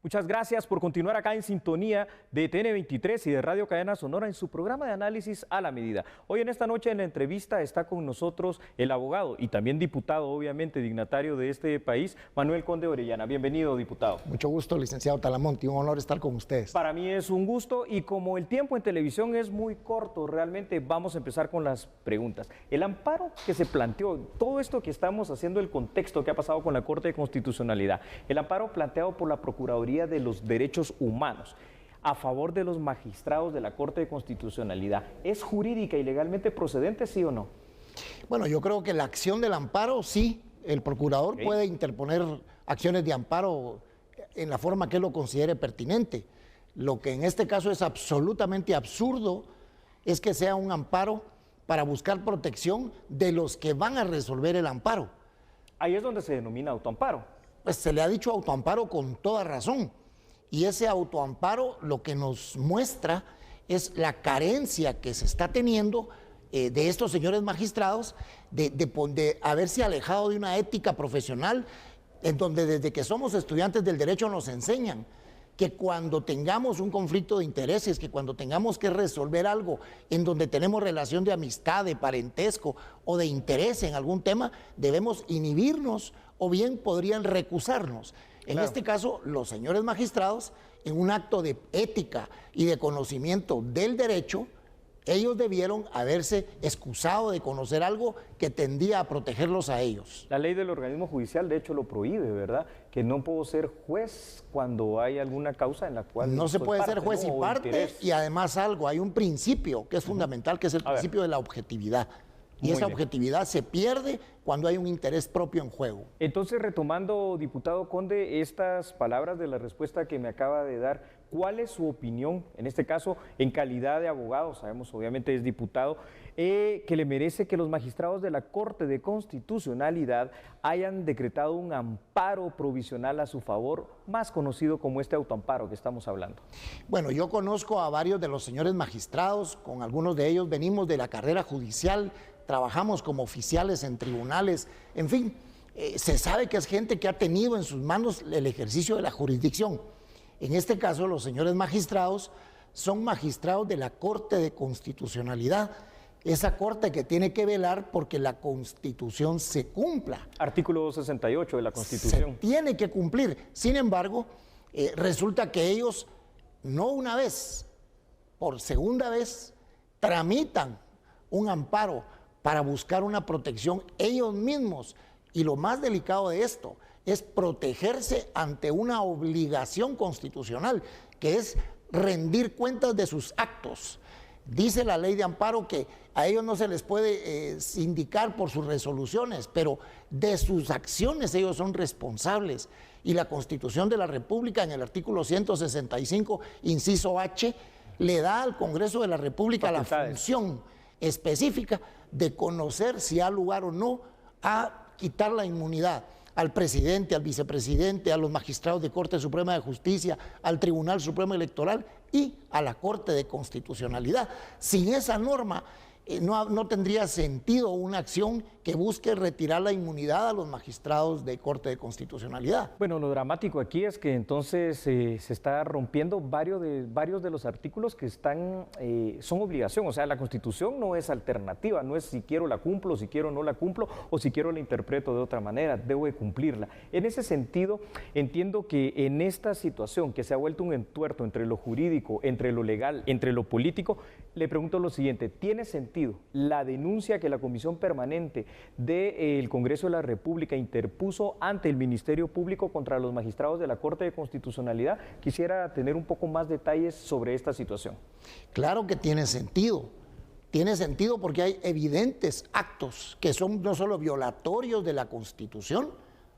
Muchas gracias por continuar acá en sintonía de TN23 y de Radio Cadena Sonora en su programa de análisis a la medida. Hoy en esta noche en la entrevista está con nosotros el abogado y también diputado, obviamente dignatario de este país, Manuel Conde Orellana. Bienvenido, diputado. Mucho gusto, licenciado Talamonte, un honor estar con ustedes. Para mí es un gusto y como el tiempo en televisión es muy corto, realmente vamos a empezar con las preguntas. El amparo que se planteó, todo esto que estamos haciendo, el contexto que ha pasado con la Corte de Constitucionalidad, el amparo planteado por la Procuraduría de los Derechos Humanos a favor de los magistrados de la Corte de Constitucionalidad, ¿es jurídica y legalmente procedente, sí o no? Bueno, yo creo que la acción del amparo, sí, el procurador puede interponer acciones de amparo en la forma que él lo considere pertinente. Lo que en este caso es absolutamente absurdo es que sea un amparo para buscar protección de los que van a resolver el amparo. Ahí es donde se denomina autoamparo. Pues se le ha dicho autoamparo con toda razón, y ese autoamparo lo que nos muestra es la carencia que se está teniendo de estos señores magistrados de haberse alejado de una ética profesional en donde desde que somos estudiantes del derecho nos enseñan que cuando tengamos un conflicto de intereses, que cuando tengamos que resolver algo en donde tenemos relación de amistad, de parentesco o de interés en algún tema, debemos inhibirnos o bien podrían recusarnos. En este caso, los señores magistrados, en un acto de ética y de conocimiento del derecho, ellos debieron haberse excusado de conocer algo que tendía a protegerlos a ellos. La ley del organismo judicial, de hecho, lo prohíbe, ¿verdad? Que no puedo ser juez cuando hay alguna causa en la cual no se puede ser juez y parte, y además hay un principio que es fundamental, que es el principio de la objetividad. Y esa objetividad se pierde cuando hay un interés propio en juego. Entonces, retomando, diputado Conde, estas palabras de la respuesta que me acaba de dar, ¿cuál es su opinión, en este caso, en calidad de abogado? Sabemos, obviamente, es diputado, que le merece que los magistrados de la Corte de Constitucionalidad hayan decretado un amparo provisional a su favor, más conocido como este autoamparo que estamos hablando. Bueno, yo conozco a varios de los señores magistrados, con algunos de ellos venimos de la carrera judicial, trabajamos como oficiales en tribunales, en fin, se sabe que es gente que ha tenido en sus manos el ejercicio de la jurisdicción. En este caso, los señores magistrados son magistrados de la Corte de Constitucionalidad, esa corte que tiene que velar porque la Constitución se cumpla. Artículo 68 de la Constitución. Se tiene que cumplir. Sin embargo, resulta que ellos, no una vez, por segunda vez, tramitan un amparo para buscar una protección ellos mismos. Y lo más delicado de esto es protegerse ante una obligación constitucional, que es rendir cuentas de sus actos. Dice la ley de amparo que a ellos no se les puede sindicar por sus resoluciones, pero de sus acciones ellos son responsables. Y la Constitución de la República, en el artículo 165, inciso H, le da al Congreso de la República la función específica de conocer si ha lugar o no a quitar la inmunidad al presidente, al vicepresidente, a los magistrados de Corte Suprema de Justicia, al Tribunal Supremo Electoral y a la Corte de Constitucionalidad. Sin esa norma no tendría sentido una acción que busque retirar la inmunidad a los magistrados de Corte de Constitucionalidad. Bueno, lo dramático aquí es que entonces se está rompiendo varios de los artículos que son obligación. O sea, la Constitución no es alternativa, no es si quiero la cumplo, si quiero no la cumplo o si quiero la interpreto de otra manera, debo de cumplirla. En ese sentido, entiendo que en esta situación que se ha vuelto un entuerto entre lo jurídico, entre lo legal, entre lo político, le pregunto lo siguiente, ¿tiene sentido la denuncia que la Comisión Permanente del Congreso de la República interpuso ante el Ministerio Público contra los magistrados de la Corte de Constitucionalidad? Quisiera tener un poco más detalles sobre esta situación. Claro que tiene sentido. Tiene sentido porque hay evidentes actos que son no solo violatorios de la Constitución,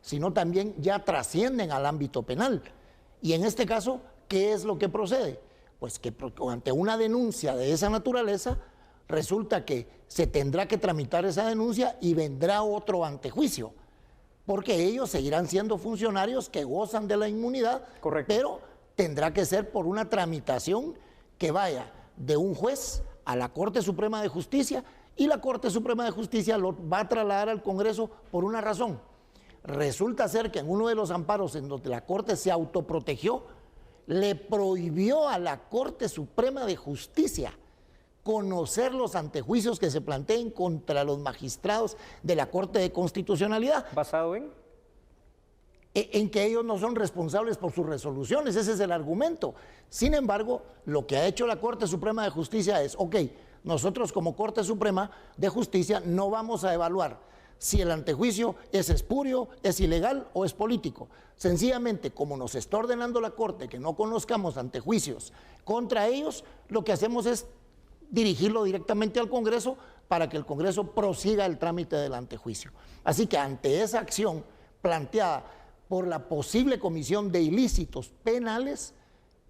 sino también ya trascienden al ámbito penal. Y en este caso, ¿qué es lo que procede? Pues que ante una denuncia de esa naturaleza, resulta que se tendrá que tramitar esa denuncia y vendrá otro antejuicio, porque ellos seguirán siendo funcionarios que gozan de la inmunidad. Correcto. Pero tendrá que ser por una tramitación que vaya de un juez a la Corte Suprema de Justicia, y la Corte Suprema de Justicia lo va a trasladar al Congreso por una razón. Resulta ser que en uno de los amparos en donde la Corte se autoprotegió, le prohibió a la Corte Suprema de Justicia conocer los antejuicios que se planteen contra los magistrados de la Corte de Constitucionalidad. ¿Basado en? En que ellos no son responsables por sus resoluciones, ese es el argumento. Sin embargo, lo que ha hecho la Corte Suprema de Justicia es, ok, nosotros como Corte Suprema de Justicia no vamos a evaluar si el antejuicio es espurio, es ilegal o es político. Sencillamente, como nos está ordenando la Corte que no conozcamos antejuicios contra ellos, lo que hacemos es dirigirlo directamente al Congreso para que el Congreso prosiga el trámite del antejuicio. Así que ante esa acción planteada por la posible comisión de ilícitos penales,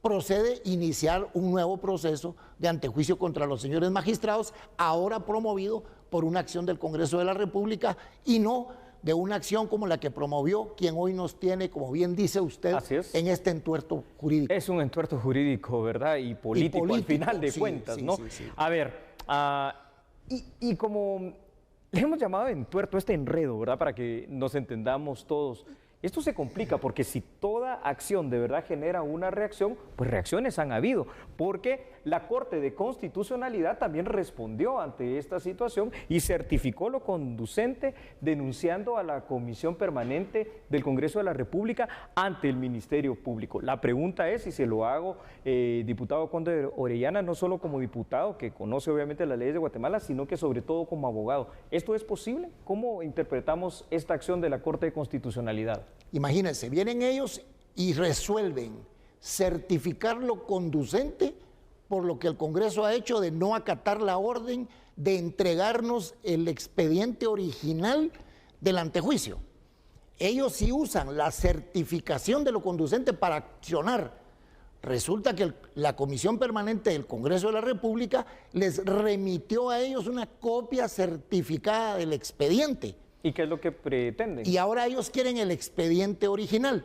procede iniciar un nuevo proceso de antejuicio contra los señores magistrados, ahora promovido por una acción del Congreso de la República y no de una acción como la que promovió quien hoy nos tiene, como bien dice usted, en este entuerto jurídico. Es un entuerto jurídico, ¿verdad? Y político al final de cuentas, ¿no? Sí. A ver, y como le hemos llamado entuerto este enredo, ¿verdad? Para que nos entendamos todos. Esto se complica porque si toda acción de verdad genera una reacción, pues reacciones han habido, porque la Corte de Constitucionalidad también respondió ante esta situación y certificó lo conducente denunciando a la Comisión Permanente del Congreso de la República ante el Ministerio Público. La pregunta es, y se lo hago, diputado Conde Orellana, no solo como diputado que conoce obviamente las leyes de Guatemala, sino que sobre todo como abogado. ¿Esto es posible? ¿Cómo interpretamos esta acción de la Corte de Constitucionalidad? Imagínense, vienen ellos y resuelven certificar lo conducente por lo que el Congreso ha hecho de no acatar la orden de entregarnos el expediente original del antejuicio. Ellos sí usan la certificación de lo conducente para accionar. Resulta que la Comisión Permanente del Congreso de la República les remitió a ellos una copia certificada del expediente. ¿Y qué es lo que pretenden? Y ahora ellos quieren el expediente original.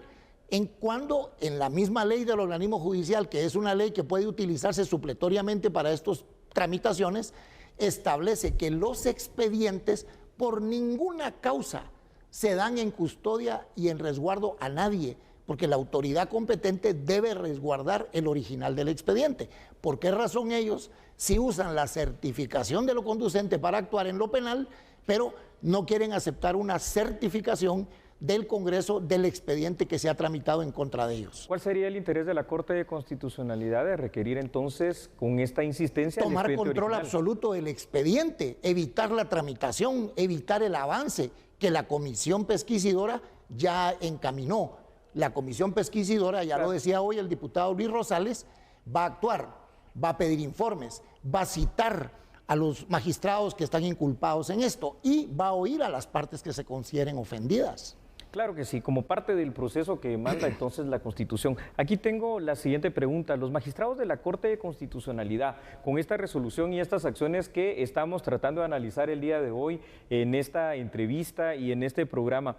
En cuando en la misma ley del organismo judicial, que es una ley que puede utilizarse supletoriamente para estas tramitaciones, establece que los expedientes por ninguna causa se dan en custodia y en resguardo a nadie, porque la autoridad competente debe resguardar el original del expediente. ¿Por qué razón ellos sí usan la certificación de lo conducente para actuar en lo penal, pero no quieren aceptar una certificación del Congreso del expediente que se ha tramitado en contra de ellos? ¿Cuál sería el interés de la Corte de Constitucionalidad de requerir entonces con esta insistencia tomar control absoluto del expediente, evitar la tramitación, evitar el avance que la comisión pesquisidora ya encaminó? La comisión pesquisidora, ya lo decía hoy el diputado Luis Rosales, va a actuar, va a pedir informes, va a citar a los magistrados que están inculpados en esto y va a oír a las partes que se consideren ofendidas. Claro que sí, como parte del proceso que manda entonces la Constitución. Aquí tengo la siguiente pregunta. Los magistrados de la Corte de Constitucionalidad, con esta resolución y estas acciones que estamos tratando de analizar el día de hoy en esta entrevista y en este programa,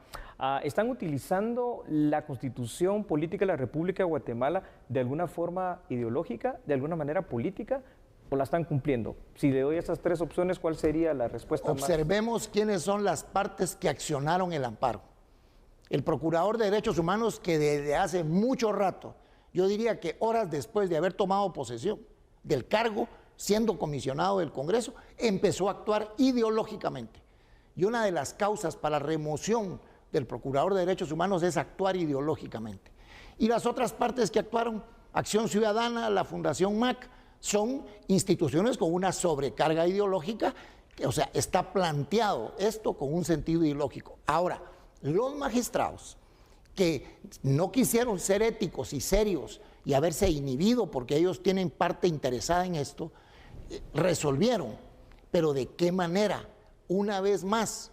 ¿están utilizando la Constitución Política de la República de Guatemala de alguna forma ideológica, de alguna manera política, o la están cumpliendo? Si le doy esas tres opciones, ¿cuál sería la respuesta? Observemos quiénes son las partes que accionaron el amparo. El Procurador de Derechos Humanos, que desde hace mucho rato, yo diría que horas después de haber tomado posesión del cargo, siendo comisionado del Congreso, empezó a actuar ideológicamente. Y una de las causas para la remoción del Procurador de Derechos Humanos es actuar ideológicamente. Y las otras partes que actuaron, Acción Ciudadana, la Fundación MAC, son instituciones con una sobrecarga ideológica, o sea, está planteado esto con un sentido ideológico. Ahora, los magistrados que no quisieron ser éticos y serios y haberse inhibido porque ellos tienen parte interesada en esto, resolvieron, pero ¿de qué manera? Una vez más,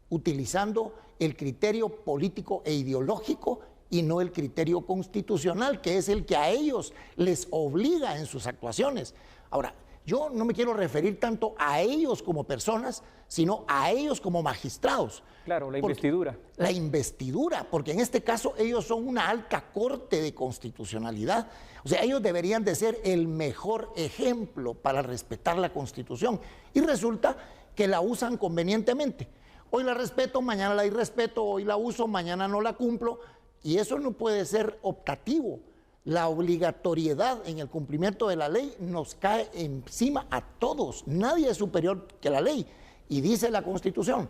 utilizando el criterio político e ideológico y no el criterio constitucional, que es el que a ellos les obliga en sus actuaciones. Ahora, yo no me quiero referir tanto a ellos como personas, sino a ellos como magistrados. Claro, la investidura. La investidura, porque en este caso ellos son una alta corte de constitucionalidad. O sea, ellos deberían de ser el mejor ejemplo para respetar la Constitución. Y resulta que la usan convenientemente. Hoy la respeto, mañana la irrespeto, hoy la uso, mañana no la cumplo. Y eso no puede ser optativo La obligatoriedad en el cumplimiento de la ley nos cae encima a todos. Nadie es superior que la ley. Y dice la Constitución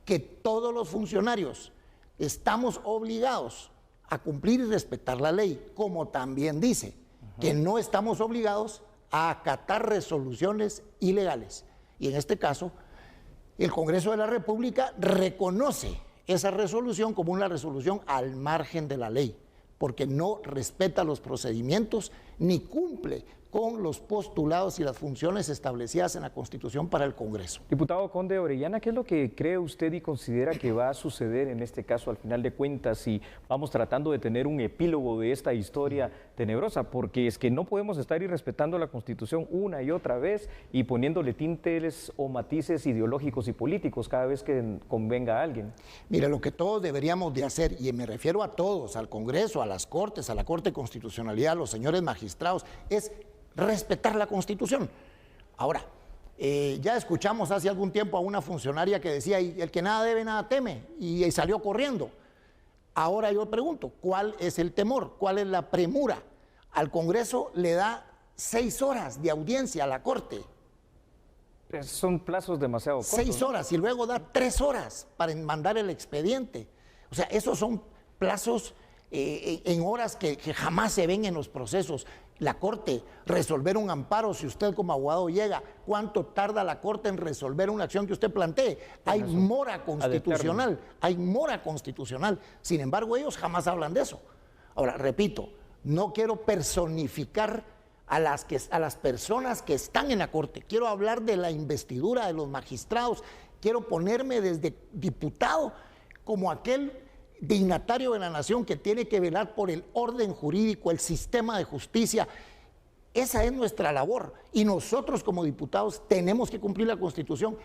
que todos los funcionarios estamos obligados a cumplir y respetar la ley, como también dice que no estamos obligados a acatar resoluciones ilegales. Y en este caso, el Congreso de la República reconoce esa resolución como una resolución al margen de la ley, porque no respeta los procedimientos ni cumple con los postulados y las funciones establecidas en la Constitución para el Congreso. Diputado Conde Orellana, ¿qué es lo que cree usted y considera que va a suceder en este caso al final de cuentas si vamos tratando de tener un epílogo de esta historia tenebrosa? Porque es que no podemos estar irrespetando la Constitución una y otra vez y poniéndole tintes o matices ideológicos y políticos cada vez que convenga a alguien. Mire, lo que todos deberíamos de hacer, y me refiero a todos, al Congreso, a las Cortes, a la Corte de Constitucionalidad, a los señores magistrados, es respetar la Constitución. Ahora, ya escuchamos hace algún tiempo a una funcionaria que decía, el que nada debe, nada teme, y salió corriendo. Ahora yo pregunto, ¿cuál es el temor? ¿Cuál es la premura? Al Congreso le da 6 horas de audiencia a la Corte. Son plazos demasiado cortos. 6 horas y luego da 3 horas para mandar el expediente. O sea, esos son plazos en horas que jamás se ven en los procesos. La Corte, resolver un amparo, si usted como abogado llega, ¿cuánto tarda la Corte en resolver una acción que usted plantee? Hay mora constitucional, hay mora constitucional. Sin embargo, ellos jamás hablan de eso. Ahora, repito, no quiero personificar a las personas que están en la Corte. Quiero hablar de la investidura de los magistrados. Quiero ponerme desde diputado como aquel dignatario de la nación que tiene que velar por el orden jurídico, el sistema de justicia. Esa es nuestra labor y nosotros como diputados tenemos que cumplir la Constitución,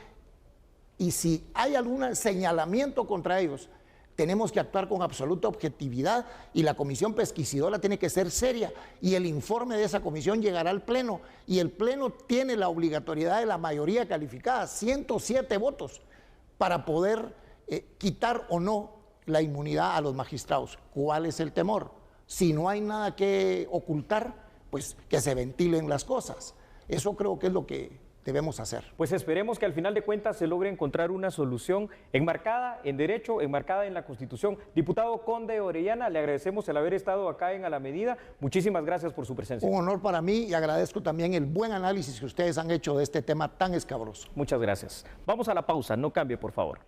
y si hay algún señalamiento contra ellos, tenemos que actuar con absoluta objetividad, y la comisión pesquisidora tiene que ser seria, y el informe de esa comisión llegará al Pleno, y el Pleno tiene la obligatoriedad de la mayoría calificada, 107 votos, para poder quitar o no la inmunidad a los magistrados. ¿Cuál es el temor? Si no hay nada que ocultar, pues que se ventilen las cosas. Eso creo que es lo que debemos hacer. Pues esperemos que al final de cuentas se logre encontrar una solución enmarcada en derecho, enmarcada en la Constitución. Diputado Conde Orellana, le agradecemos el haber estado acá en A la Medida. Muchísimas gracias por su presencia. Un honor para mí, y agradezco también el buen análisis que ustedes han hecho de este tema tan escabroso. Muchas gracias. Vamos a la pausa, no cambie, por favor.